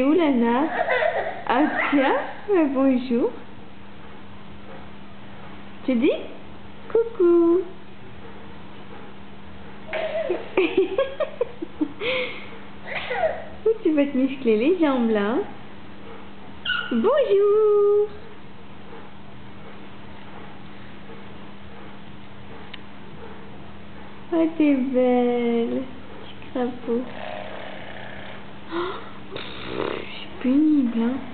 est où la nappe? Ah tiens, bonjour. Tu dis? Coucou. Où tu vas te muscler les jambes là? Bonjour. Oh, t'es belle, petit crapaud. Oh, c'est pénible, hein.